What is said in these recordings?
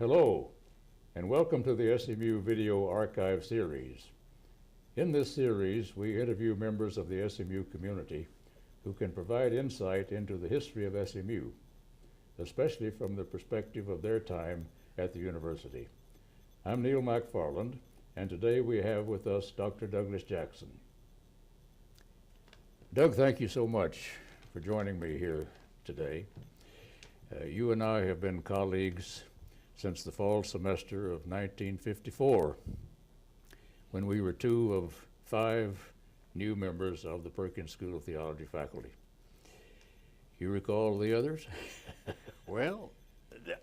Hello, and welcome to the SMU Video Archive Series. In this series, we interview members of the SMU community who can provide insight into the history of SMU, especially from the perspective of their time at the university. I'm Neil McFarland, and today we have with us Dr. Douglas Jackson. Doug, thank you so much for joining me here today. You and I have been colleagues since the fall semester of 1954, when we were two of 5 new members of the Perkins School of Theology faculty. You recall the others? Well,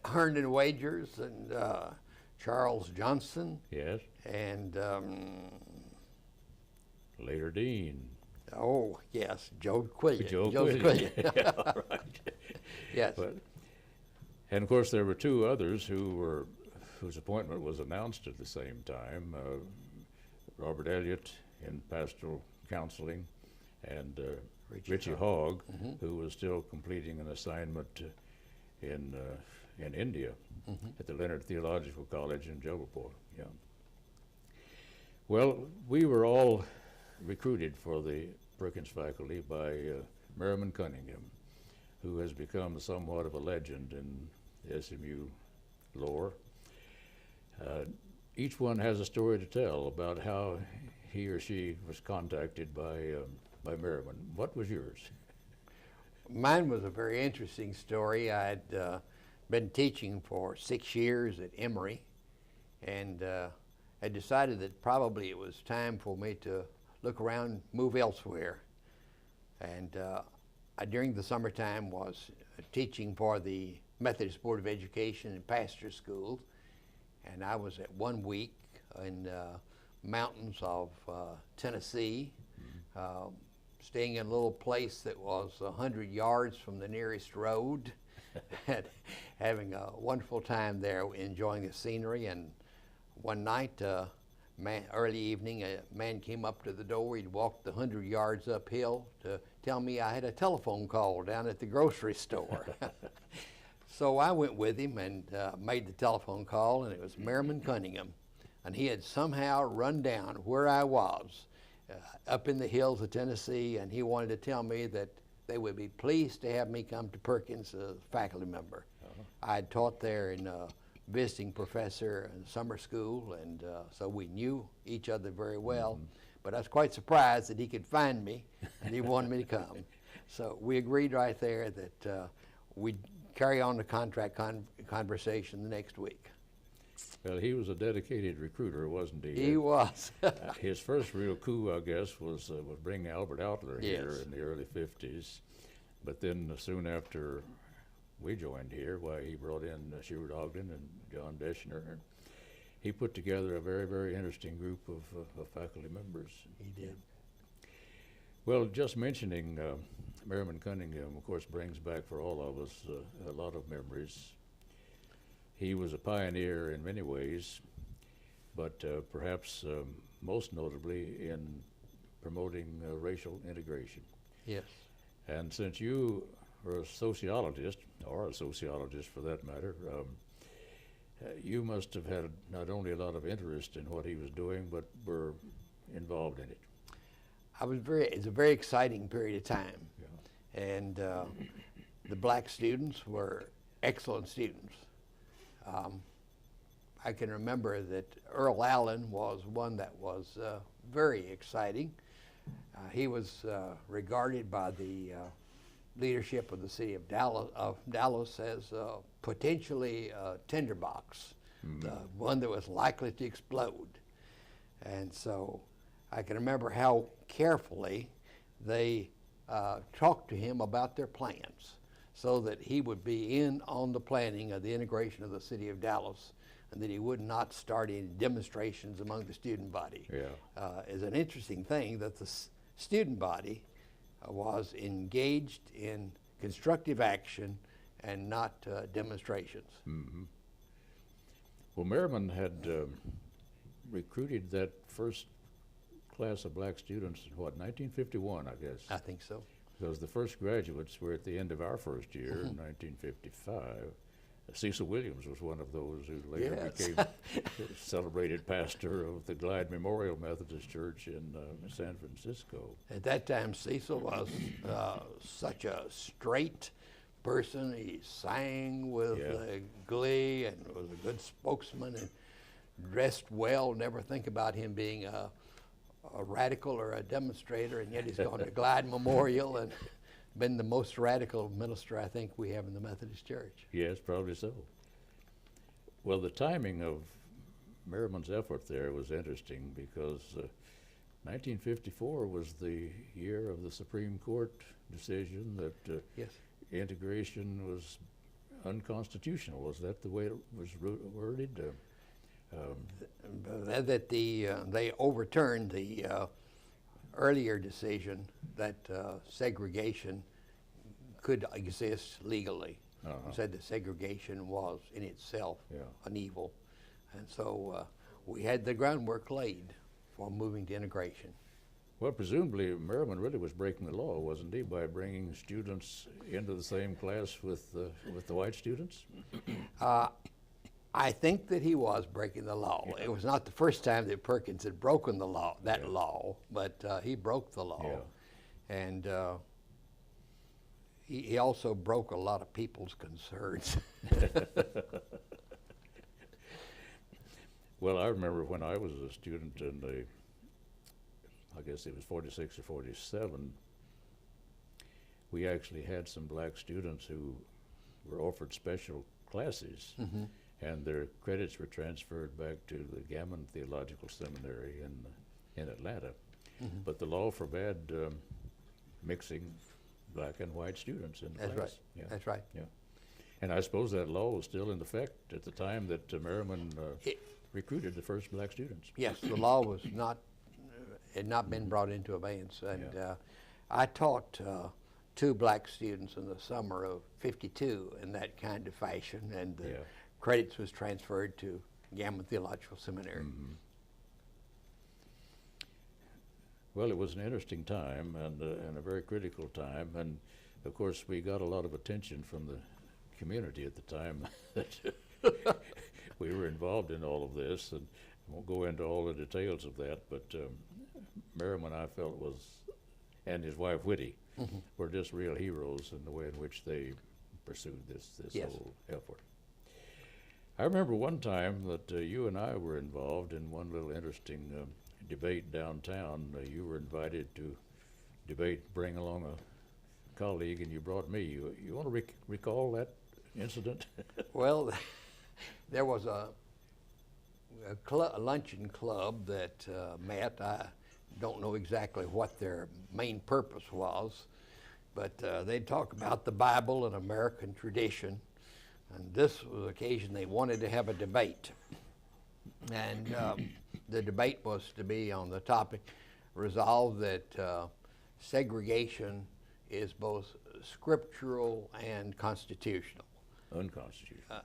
Herndon Wagers and Charles Johnson. Yes. And, later Dean. oh, yes, Joe Quillian. Joe Joseph Quillian. Quillian. Yeah, all right. Yes. And of course, there were 2 others whose appointment was announced at the same time, Robert Elliott in pastoral counseling, and Richie Hogg, who was still completing an assignment in India at the Leonard Theological College in Jabalpur. Yeah. Well, we were all recruited for the Perkins faculty by Merriman Cunningham, who has become somewhat of a legend in the SMU lore. Each one has a story to tell about how he or she was contacted by Merriman. What was yours? Mine was a very interesting story. I'd been teaching for 6 years at Emory, and I decided that probably it was time for me to look around, move elsewhere. And during the summertime was teaching for the Methodist Board of Education and pastor schools, and I was at 1 week in mountains of Tennessee, staying in a little place that was 100 yards from the nearest road, and having a wonderful time there, enjoying the scenery. And one night, early evening, a man came up to the door. He'd walked the 100 yards uphill to tell me I had a telephone call down at the grocery store. So I went with him and made the telephone call, and it was Merriman Cunningham. And he had somehow run down where I was, up in the hills of Tennessee, and he wanted to tell me that they would be pleased to have me come to Perkins as a faculty member. I had taught there in visiting professor in summer school, and so we knew each other very well. But I was quite surprised that he could find me, and he wanted me to come. So we agreed right there that we'd carry on the contract conversation the next week. Well, he was a dedicated recruiter, wasn't he? He was. His first real coup, I guess, was bringing Albert Outler here Yes. in the early 50s. But then soon after we joined here, why, he brought in Stuart Ogden and John Deschner. And he put together a very, very interesting group of faculty members. He did. Well, just mentioning Merriman Cunningham, of course, brings back for all of us a lot of memories. He was a pioneer in many ways, but perhaps most notably in promoting racial integration. Yes. And since you are a sociologist, or a sociologist for that matter, you must have had not only a lot of interest in what he was doing, but were involved in it. It's a very exciting period of time. Yeah. And the black students were excellent students. I can remember that Earl Allen was one that was very exciting. He was regarded by the leadership of the city of Dallas as potentially a tinderbox, one that was likely to explode. And so I can remember how carefully they talked to him about their plans, so that he would be in on the planning of the integration of the city of Dallas, and that he would not start any demonstrations among the student body. Yeah. It's an interesting thing that the student body was engaged in constructive action and not demonstrations. Mm-hmm. Well, Merriman had recruited that first class of black students in what, 1951, I guess? I think so. Because the first graduates were at the end of our first year in 1955. Cecil Williams was one of those who later Yes. became celebrated pastor of the Glide Memorial Methodist Church in San Francisco. At that time, Cecil was such a straight person. He sang with glee and was a good spokesman and dressed well. Never think about him being a radical or a demonstrator, and yet he's gone to Glide Memorial and been the most radical minister I think we have in the Methodist Church. Yes, probably so. Well, the timing of Merriman's effort there was interesting because 1954 was the year of the Supreme Court decision that Yes. integration was unconstitutional. Was that the way it was worded? That they overturned the earlier decision that segregation could exist legally. Said that segregation was in itself an evil. And so we had the groundwork laid for moving to integration. Well, presumably Merriman really was breaking the law, wasn't he, by bringing students into the same class with the white students? I think that he was breaking the law. Yeah. It was not the first time that Perkins had broken the law, law, but he broke the law. Yeah. And he also broke a lot of people's concerns. Well, I remember when I was a student in I guess it was 46 or 47, we actually had some black students who were offered special classes. Mm-hmm. And their credits were transferred back to the Gammon Theological Seminary in Atlanta. Mm-hmm. But the law forbade mixing black and white students in the class. Right. Yeah. That's right. Yeah. And I suppose that law was still in effect at the time that Merriman recruited the first black students. Yes, the law was not had not been brought into abeyance. And I taught 2 black students in the summer of '52 in that kind of fashion, and credits was transferred to Gammon Theological Seminary. Mm-hmm. Well, it was an interesting time and a very critical time, and of course we got a lot of attention from the community at the time that we were involved in all of this, and I won't go into all the details of that, but Merriman, I felt, and his wife Whitty, mm-hmm. were just real heroes in the way in which they pursued this whole effort. I remember one time that you and I were involved in one little interesting debate downtown. You were invited to debate, bring along a colleague, and you brought me. You want to recall that incident? Well, there was a luncheon club that met. I don't know exactly what their main purpose was, but they'd talk about the Bible and American tradition. And this was the occasion they wanted to have a debate. And the debate was to be on the topic, resolve that segregation is both scriptural and constitutional. Unconstitutional.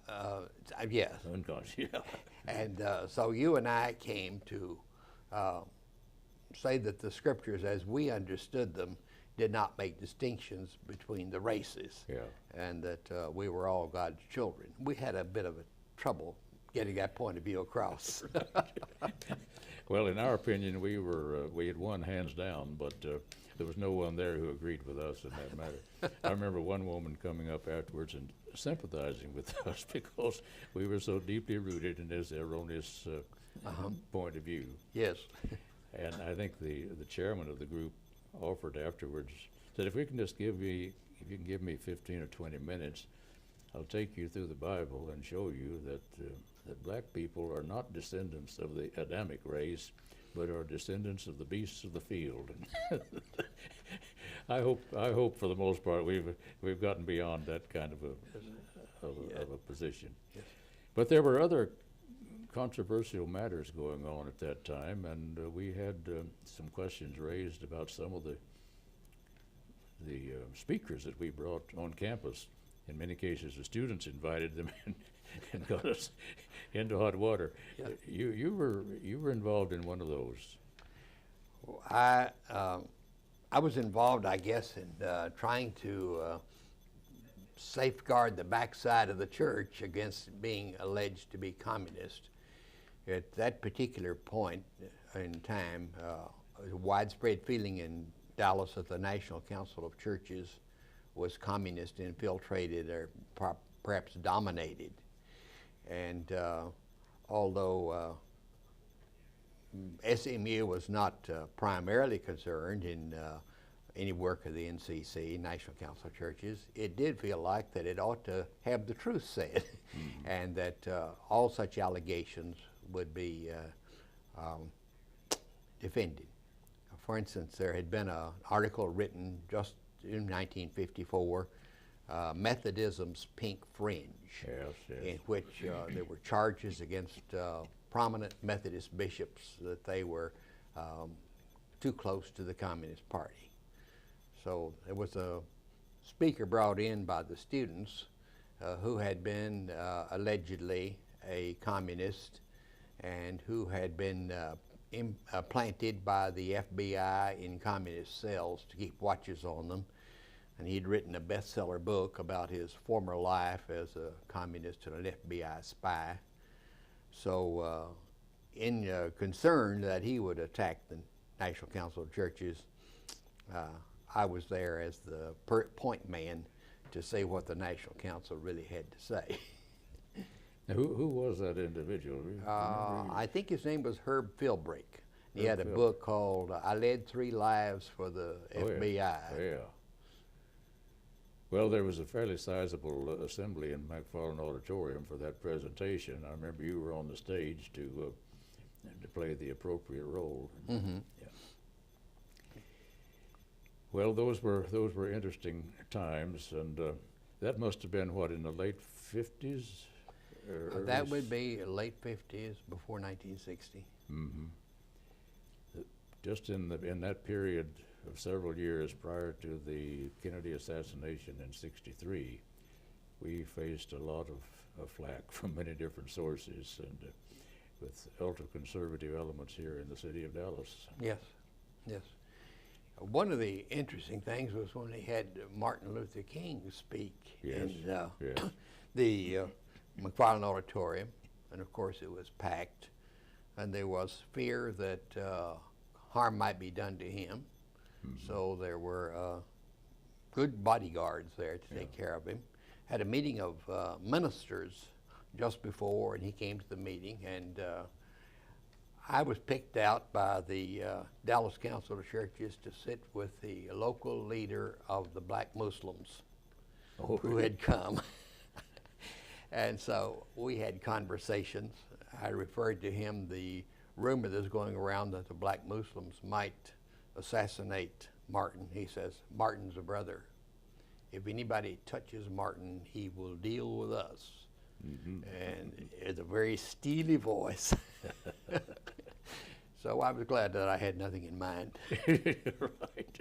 Yes. Unconstitutional. And so you and I came to say that the scriptures, as we understood them, did not make distinctions between the races, and that we were all God's children. We had a bit of a trouble getting that point of view across. Well, in our opinion, we had won hands down, but there was no one there who agreed with us in that matter. I remember one woman coming up afterwards and sympathizing with us because we were so deeply rooted in this erroneous point of view. Yes. And I think the chairman of the group offered afterwards, said, if you can give me 15 or 20 minutes, I'll take you through the Bible and show you that black people are not descendants of the Adamic race, but are descendants of the beasts of the field. I hope for the most part we've gotten beyond that kind of a position. Yes. But there were other controversial matters going on at that time, and we had some questions raised about some of the speakers that we brought on campus. In many cases, the students invited them and got us into hot water. Yeah. You were involved in one of those. I was involved, I guess, in trying to safeguard the backside of the church against being alleged to be communist. At that particular point in time, a widespread feeling in Dallas that the National Council of Churches was communist, infiltrated, or perhaps dominated. And although SMU was not primarily concerned in any work of the NCC, National Council of Churches, it did feel like that it ought to have the truth said, and that all such allegations would be defended. For instance, there had been an article written just in 1954, Methodism's Pink Fringe, in which there were charges against prominent Methodist bishops that they were too close to the Communist Party. So there was a speaker brought in by the students who had been allegedly a communist and who had been planted by the FBI in communist cells to keep watches on them. And he'd written a bestseller book about his former life as a communist and an FBI spy. So in concern that he would attack the National Council of Churches, I was there as the point man to say what the National Council really had to say. Now, who was that individual? I think his name was Herb Philbrick. He had a book called I Led 3 Lives for the FBI. Yeah. Well, there was a fairly sizable assembly in McFarland Auditorium for that presentation. I remember you were on the stage to play the appropriate role. Mm-hmm. Yeah. Well, those were interesting times, and that must have been what, in the late 50s? That would be late 50s, before 1960. Mm-hmm. Just in that period of several years prior to the Kennedy assassination in '63, we faced a lot of flack from many different sources, and with ultra-conservative elements here in the city of Dallas. Yes, yes. One of the interesting things was when they had Martin Luther King speak in the McFarland Auditorium, and of course it was packed, and there was fear that harm might be done to him. Mm-hmm. So there were good bodyguards there to take care of him. Had a meeting of ministers just before, and he came to the meeting, and I was picked out by the Dallas Council of Churches to sit with the local leader of the black Muslims who had come. And so we had conversations. I referred to him the rumor that's going around that the black Muslims might assassinate Martin. He says, Martin's a brother. If anybody touches Martin, he will deal with us. Mm-hmm. And it's a very steely voice. So I was glad that I had nothing in mind. Right.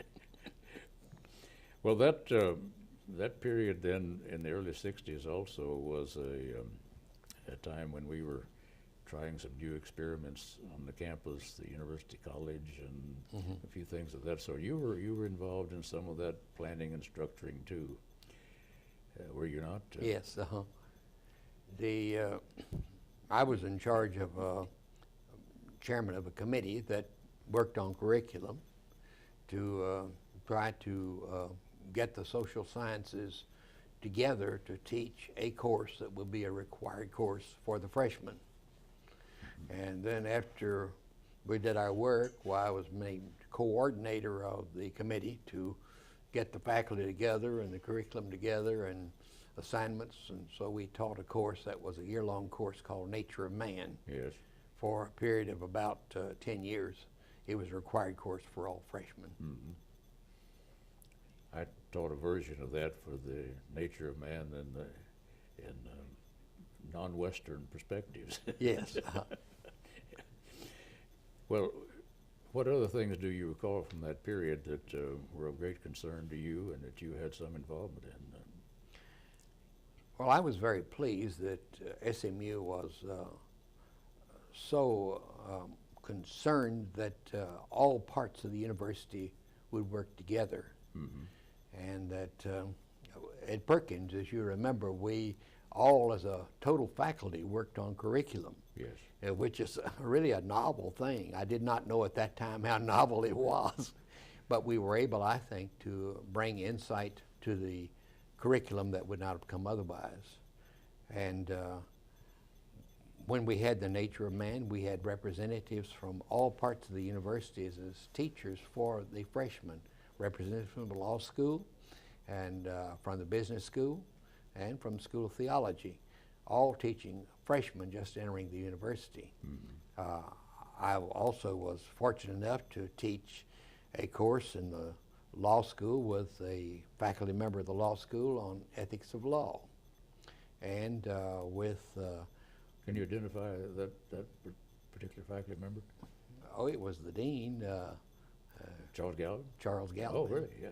Well, that period then in the early 60s also was a time when we were trying some new experiments on the campus, the University College, and a few things of that sort. You were involved in some of that planning and structuring too, were you not? Yes. I was in charge of chairman of a committee that worked on curriculum to try to get the social sciences together to teach a course that would be a required course for the freshmen. And then after we did our work, I was made coordinator of the committee to get the faculty together and the curriculum together and assignments. And so we taught a course that was a year-long course called Nature of Man. Yes. For a period of about 10 years. It was a required course for all freshmen. Mm-hmm. I taught a version of that for the Nature of Man in non-Western perspectives. Yes. Well, what other things do you recall from that period that were of great concern to you and that you had some involvement in? Well, I was very pleased that SMU was so concerned that all parts of the university would work together. Mm-hmm. And that at Perkins, as you remember, we all as a total faculty worked on curriculum. Yes. Which is really a novel thing. I did not know at that time how novel it was, but we were able, I think, to bring insight to the curriculum that would not have come otherwise. And when we had the Nature of Man, we had representatives from all parts of the universities as teachers for the freshmen, representatives from the law school and from the business school and from the School of Theology, all teaching freshmen just entering the university. Mm-hmm. I also was fortunate enough to teach a course in the law school with a faculty member of the law school on ethics of law. And with... Can you identify that particular faculty member? Oh, it was the dean. Charles Gallivan? Charles Gallivan. Oh, really? Yeah.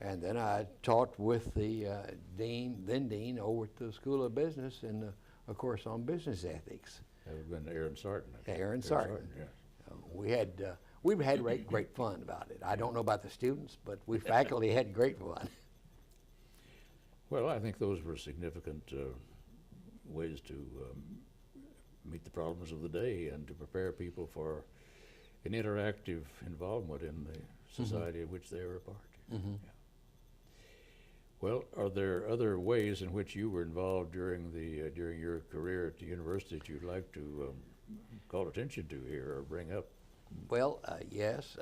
And then I taught with the then dean over at the School of Business in a course on business ethics. That would have been Aaron Sarton. Aaron Sarton. Yeah. We've had great fun about it. I don't know about the students, but we faculty had great fun. Well, I think those were significant ways to meet the problems of the day and to prepare people for an interactive involvement in the society of which they were a part. Mm-hmm. Yeah. Well, are there other ways in which you were involved during your career at the university that you'd like to call attention to here or bring up? Well, yes.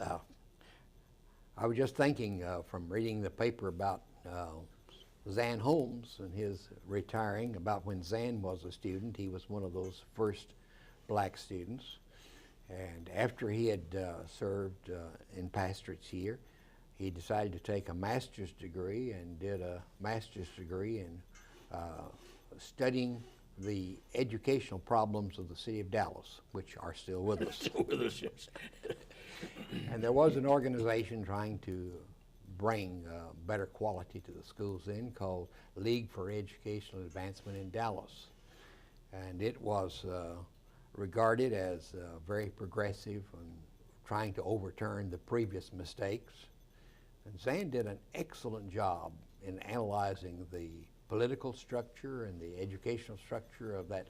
I was just thinking from reading the paper about Zan Holmes and his retiring, about when Zan was a student. He was one of those first black students. And after he had served in pastorate's year, he decided to take a master's degree and did a master's degree in studying the educational problems of the city of Dallas, which are still with us. Still with us, yes. And there was an organization trying to bring better quality to the schools then called League for Educational Advancement in Dallas. And it was regarded as very progressive and trying to overturn the previous mistakes. And Zan did an excellent job in analyzing the political structure and the educational structure of that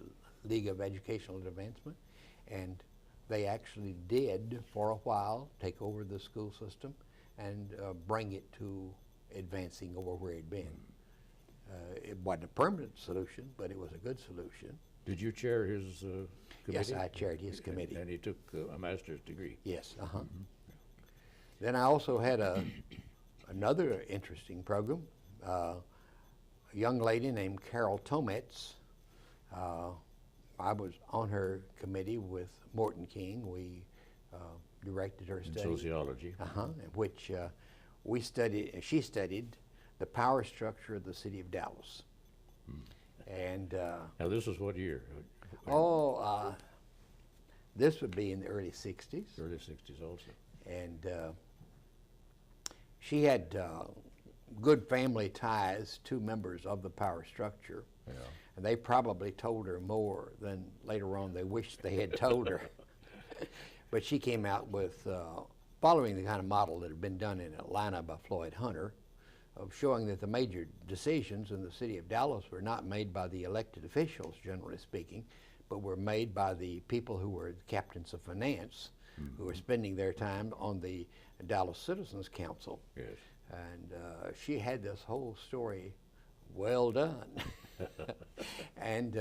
League of Educational Advancement. And they actually did, for a while, take over the school system and bring it to advancing over where it had been. It wasn't a permanent solution, but it was a good solution. Did you chair his committee? Yes, I chaired his committee. And he took a master's degree. Yes, Mm-hmm. Then I also had another interesting program. A young lady named Carol Tometz. I was on her committee with Morton King. We directed her study. In sociology. In which she studied the power structure of the city of Dallas. And now this was what year? This would be in the early 60s. Early 60s also. And she had good family ties to members of the power structure. Yeah. And they probably told her more than later on they wished they had told her. But she came out with following the kind of model that had been done in Atlanta by Floyd Hunter, of showing that the major decisions in the city of Dallas were not made by the elected officials, generally speaking, but were made by the people who were the captains of finance, who were spending their time on the Dallas Citizens Council. Yes. And she had this whole story well done. And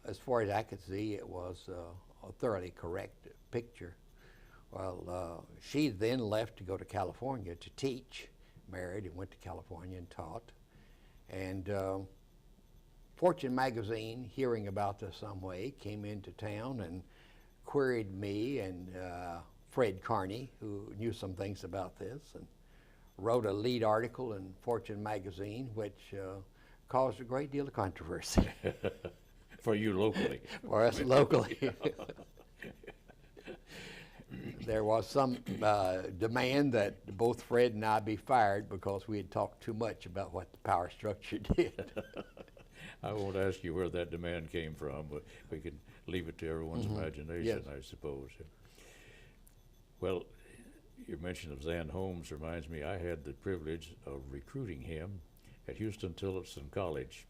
as far as I could see, it was a thoroughly correct picture. Well, she then left to go to California to teach, married and went to California and taught. And Fortune magazine, hearing about this some way, came into town and queried me and Fred Carney, who knew some things about this, and wrote a lead article in Fortune magazine, which caused a great deal of controversy. For you locally. For us locally. There was some demand that both Fred and I be fired because we had talked too much about what the power structure did. I won't ask you where that demand came from, but we can leave it to everyone's imagination, yes. I suppose. Well, your mention of Zan Holmes reminds me I had the privilege of recruiting him at Houston Tillotson College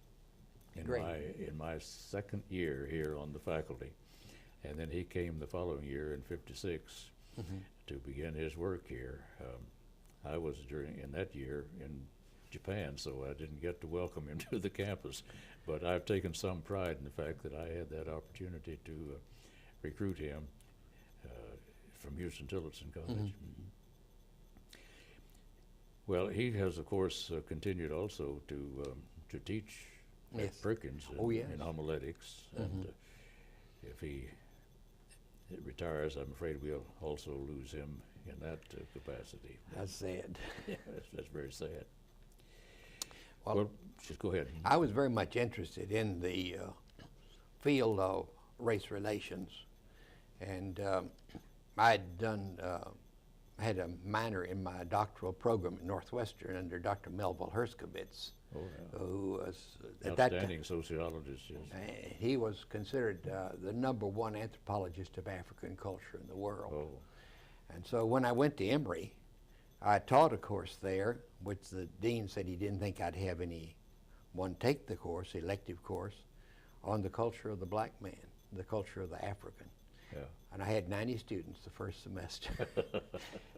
in Great. my second year here on the faculty. And then he came the following year in '56 to begin his work here. I was in that year in Japan, so I didn't get to welcome him to the campus. But I've taken some pride in the fact that I had that opportunity to recruit him from Houston Tillotson College. Well, he has, of course, continued also to teach at Yes. Perkins Oh, yes. in homiletics. And if he retires, I'm afraid we'll also lose him in that capacity. That's sad. Yeah, that's very sad. Well, just go ahead. I was very much interested in the field of race relations, and I'd had a minor in my doctoral program at Northwestern under Dr. Melville Herskovitz, Oh, yeah. who was at that time, Outstanding sociologist, yes. he was considered the #1 anthropologist of African culture in the world. Oh, And so when I went to Emory, I taught a course there, which the dean said he didn't think I'd have anyone take the course, elective course, on the culture of the black man, the culture of the African. yeah. And I had 90 students the first semester.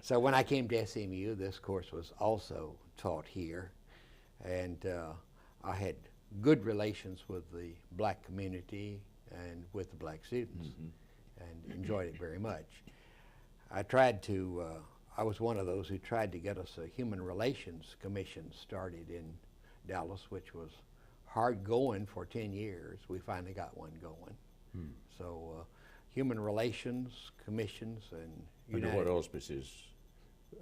So when I came to SMU, this course was also taught here. And I had good relations with the black community and with the black students, and enjoyed it very much. I tried to, I was one of those who tried to get us a human relations commission started in Dallas, which was hard going for 10 years. We finally got one going. So human relations commissions and Under what auspices?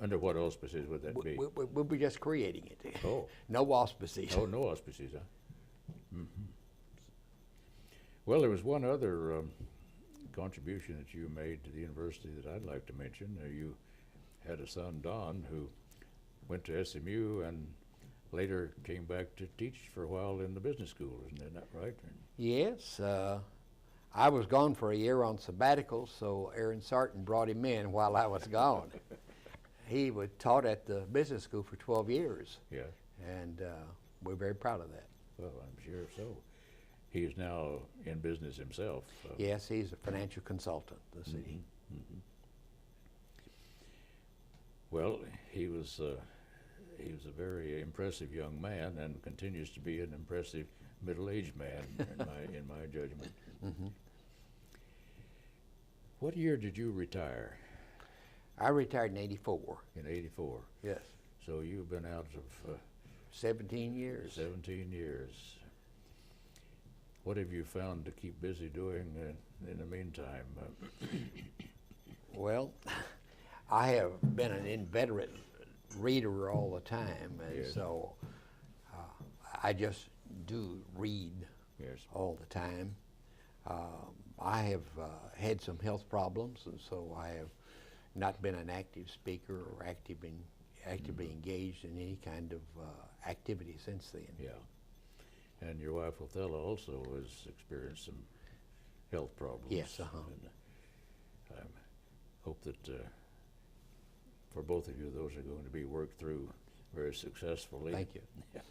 Under what auspices would that be? We'll be just creating it. Oh. No auspices. Oh, no auspices, huh? Well, there was one other contribution that you made to the university that I'd like to mention. You had a son, Don, who went to SMU and later came back to teach for a while in the business school, isn't that right? Yes. I was gone for a year on sabbatical, so Aaron Sarton brought him in while I was gone. He was taught at the business school for 12 years, Yeah. and we're very proud of that. Well, I'm sure so. He is now in business himself. Yes, he's a financial consultant, the city. Well, he was a very impressive young man and continues to be an impressive middle-aged man in my judgment. What year did you retire? I retired in '84. In '84. Yes. So you've been out of 17 years. 17 years. What have you found to keep busy doing in the meantime? Well, I have been an inveterate reader all the time, and Yes. so I just do read Yes. all the time. I have had some health problems, and so I have not been an active speaker or actively engaged in any kind of activity since then. Yeah. And your wife Othello also has experienced some health problems. Yes, And I hope that for both of you, those are going to be worked through very successfully. Thank you. Yeah.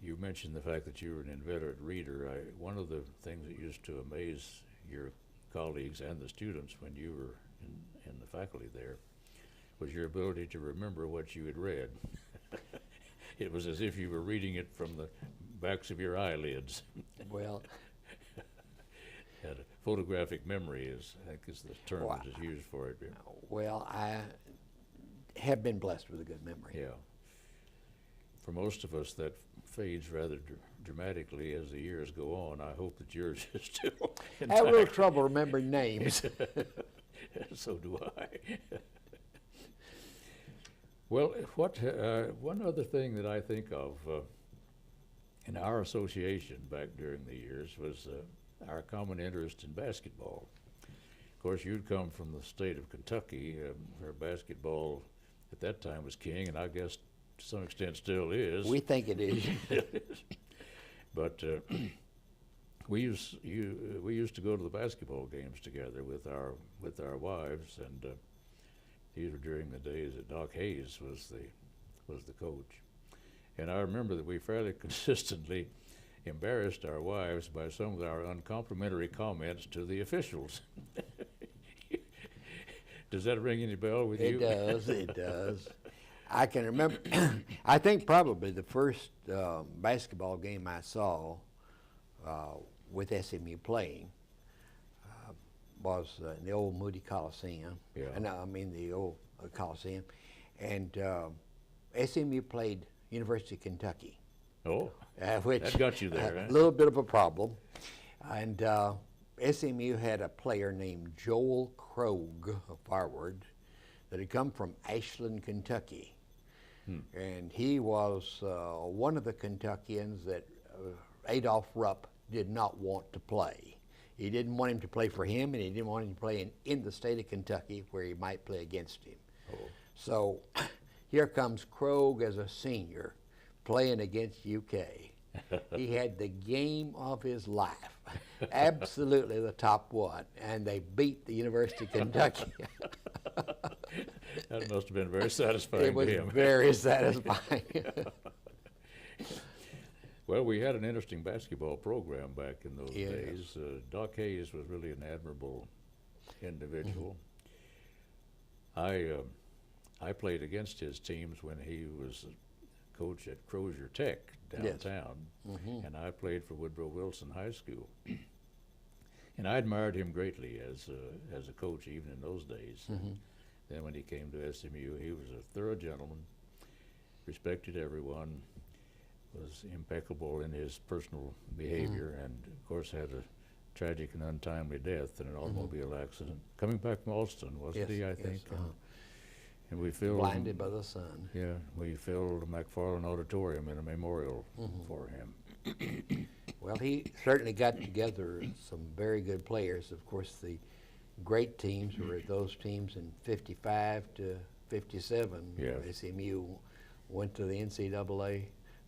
You mentioned the fact that you were an inveterate reader. One of the things that used to amaze your colleagues and the students when you were in the faculty there was your ability to remember what you had read. It was as if you were reading it from the backs of your eyelids. Well, Had a photographic memory, I think is the term Wow. that is used for it. well, I have been blessed with a good memory. Yeah. For most of us, that fades rather dramatically as the years go on. I hope that yours is still I have a little intact. trouble remembering names. So do I. Well, one other thing that I think of in our association back during the years was our common interest in basketball. Of course, you'd come from the state of Kentucky, where basketball at that time was king, and I guess to some extent still is. We think it is. But we used to go to the basketball games together with our wives, and these were during the days that Doc Hayes was the coach, And I remember that we fairly consistently embarrassed our wives by some of our uncomplimentary comments to the officials. Does that ring any bell with you? It does, it does. I can remember, I think probably the first basketball game I saw with SMU playing was in the old Moody Coliseum. Yeah. No, I mean the old Coliseum. And SMU played University of Kentucky. Oh, Which that got you there, a little bit of a problem. And SMU had a player named Joel Krogh, a forward, that had come from Ashland, Kentucky. And he was one of the Kentuckians that Adolph Rupp did not want to play. He didn't want him to play for him, and he didn't want him to play in the state of Kentucky where he might play against him. Oh. So here comes Krogh as a senior playing against UK. He had the game of his life, absolutely the top one, and they beat the University of Kentucky. That must have been very satisfying It was to him. very satisfying. Well, we had an interesting basketball program back in those Yes. days. Doc Hayes was really an admirable individual. I played against his teams when he was coach at Crozier Tech Yes. downtown, and I played for Woodrow Wilson High School. And I admired him greatly as a coach, even in those days. Then when he came to SMU, he was a thorough gentleman, respected everyone, was impeccable in his personal behavior, and of course had a tragic and untimely death in an automobile accident. Coming back from Alston, wasn't he, I think? And we filled Blinded by the sun. Yeah, we filled the McFarland Auditorium in a memorial for him. Well, he certainly got together some very good players. Of course, the great teams were those teams in 55 to 57. Yeah. SMU went to the NCAA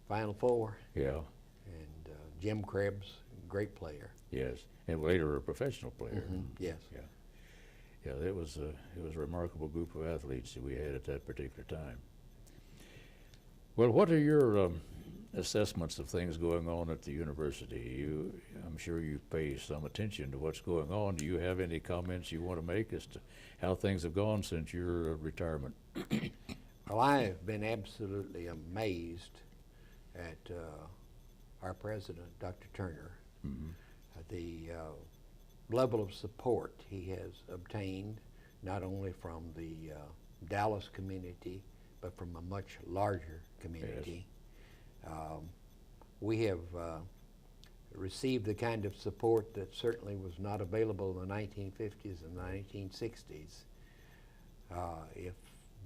Final Four. Yeah, And Jim Krebs, great player. yes, and later a professional player. Yes. Yeah, it was a remarkable group of athletes that we had at that particular time. Well, what are your assessments of things going on at the university? I'm sure you pay some attention to what's going on. Do you have any comments you want to make as to how things have gone since your retirement? Well, I have been absolutely amazed at our president, Dr. Turner, the level of support he has obtained, not only from the Dallas community, but from a much larger community. Yes. We have received the kind of support that certainly was not available in the 1950s and the 1960s. If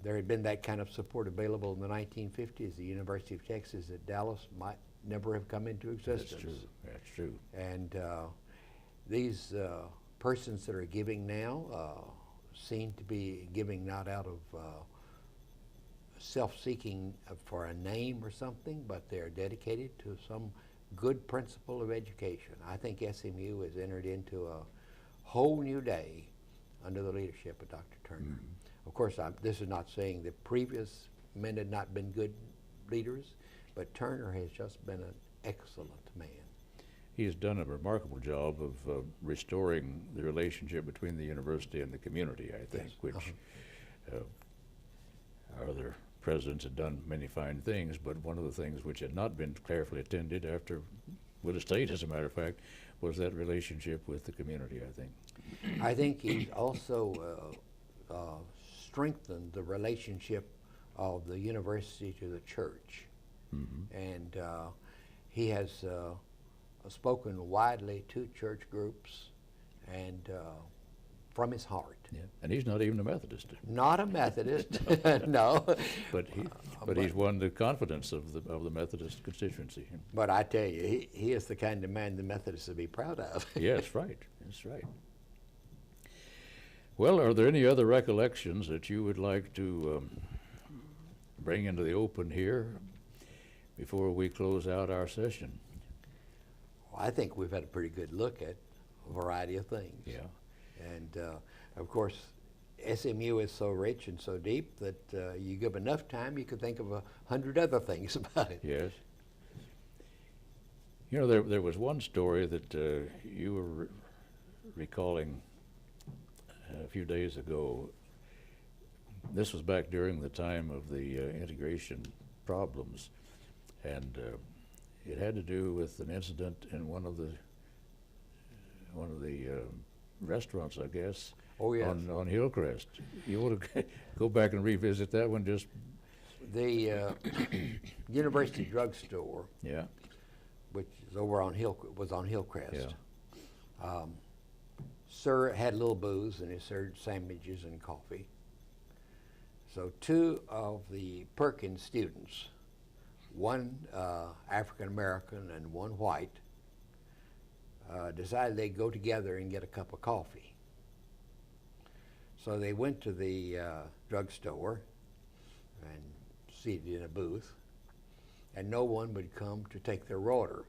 there had been that kind of support available in the 1950s, the University of Texas at Dallas might never have come into existence. That's true. That's true. And these persons that are giving now seem to be giving not out of self-seeking for a name or something, but they're dedicated to some good principle of education. I think SMU has entered into a whole new day under the leadership of Dr. Turner. Of course, this is not saying that previous men had not been good leaders, but Turner has just been an excellent man. He has done a remarkable job of restoring the relationship between the university and the community, I think, which our other presidents had done many fine things, but one of the things which had not been carefully attended after Willis State, as a matter of fact, was that relationship with the community, I think. I think he's also strengthened the relationship of the university to the church. And he has spoken widely to church groups and from his heart. Yeah. And he's not even a Methodist. Not a Methodist, no. But he's won the confidence of the Methodist constituency. But I tell you, he is the kind of man the Methodists would be proud of. Yes, right. That's right. Well, are there any other recollections that you would like to bring into the open here before we close out our session? Well, I think we've had a pretty good look at a variety of things. Yeah. And of course, SMU is so rich and so deep that you give enough time, you could think of 100 other things about it. Yes. You know, there was one story that you were recalling a few days ago. This was back during the time of the integration problems, and it had to do with an incident in one of the restaurants, I guess. Oh, yes. On Hillcrest. You want to go back and revisit that one? Just The University Drugstore, yeah, which is over on was on Hillcrest. yeah. Sir had a little booze and he served sandwiches and coffee. So two of the Perkins students, one African American and one white, decided they'd go together and get a cup of coffee. So they went to the drugstore and seated in a booth, and no one would come to take their order.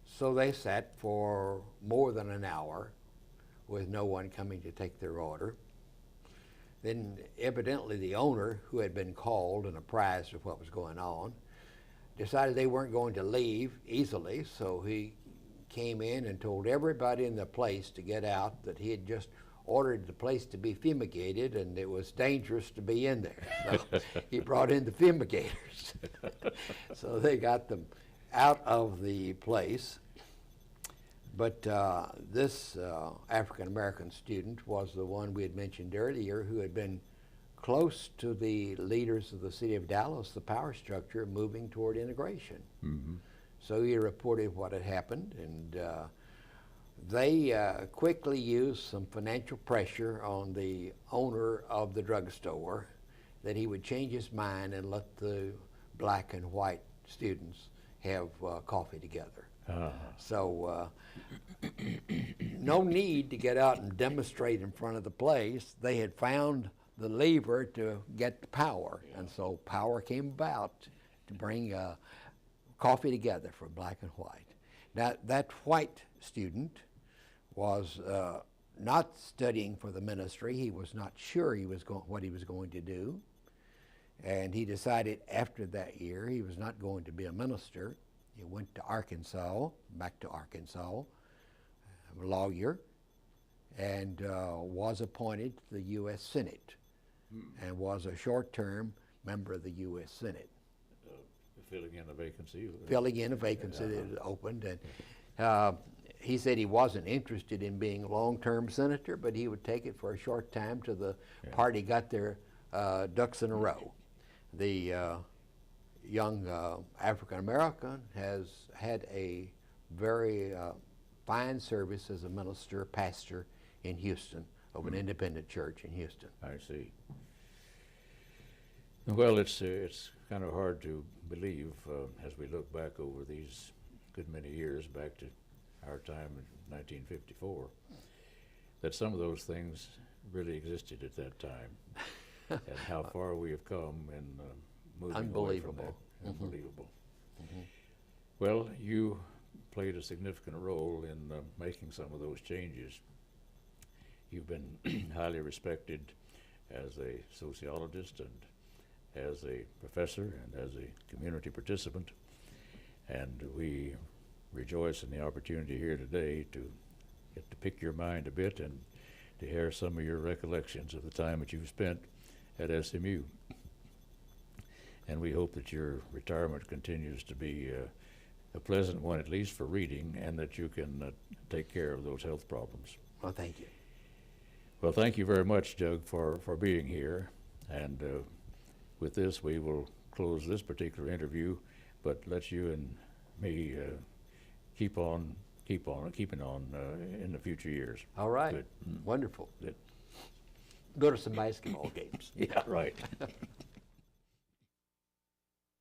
So they sat for more than an hour with no one coming to take their order. Then evidently the owner, who had been called and apprised of what was going on, decided they weren't going to leave easily, so he came in and told everybody in the place to get out, that he had just ordered the place to be fumigated and it was dangerous to be in there. So he brought in the fumigators. So they got them out of the place. But this African-American student was the one we had mentioned earlier, who had been close to the leaders of the city of Dallas, the power structure, moving toward integration. Mm-hmm. So he reported what had happened, and they quickly used some financial pressure on the owner of the drugstore that he would change his mind and let the black and white students have coffee together. So no need to get out and demonstrate in front of the place. They had found the lever to get the power, and so power came about to bring coffee together for black and white. Now, that white student was not studying for the ministry. He was not sure what he was going to do, and he decided after that year he was not going to be a minister. He went to Arkansas, back to Arkansas, a lawyer, and was appointed to the U.S. Senate, and was a short-term member of the U.S. Senate. Filling in a vacancy. Filling in a vacancy that had opened, and he said he wasn't interested in being a long-term senator, but he would take it for a short time till the party got their ducks in a row. The young African-American has had a very fine service as a minister, pastor in Houston, of an independent church in Houston. I see. Well, it's kind of hard to believe as we look back over these good many years, back to our time in 1954, that some of those things really existed at that time, and how far we have come in moving away from that. Unbelievable. Mm-hmm. Well, you played a significant role in making some of those changes. You've been highly respected as a sociologist and as a professor and as a community participant, and we rejoice in the opportunity here today to get to pick your mind a bit and to hear some of your recollections of the time that you've spent at SMU. And we hope that your retirement continues to be a pleasant one, at least for reading, and that you can take care of those health problems. Well, thank you. Well, thank you very much, Doug, for being here. And with this, we will close this particular interview, but let you and me keep on keeping on in the future years. All right. Good. Wonderful. Good. Go to some basketball games. Yeah, right.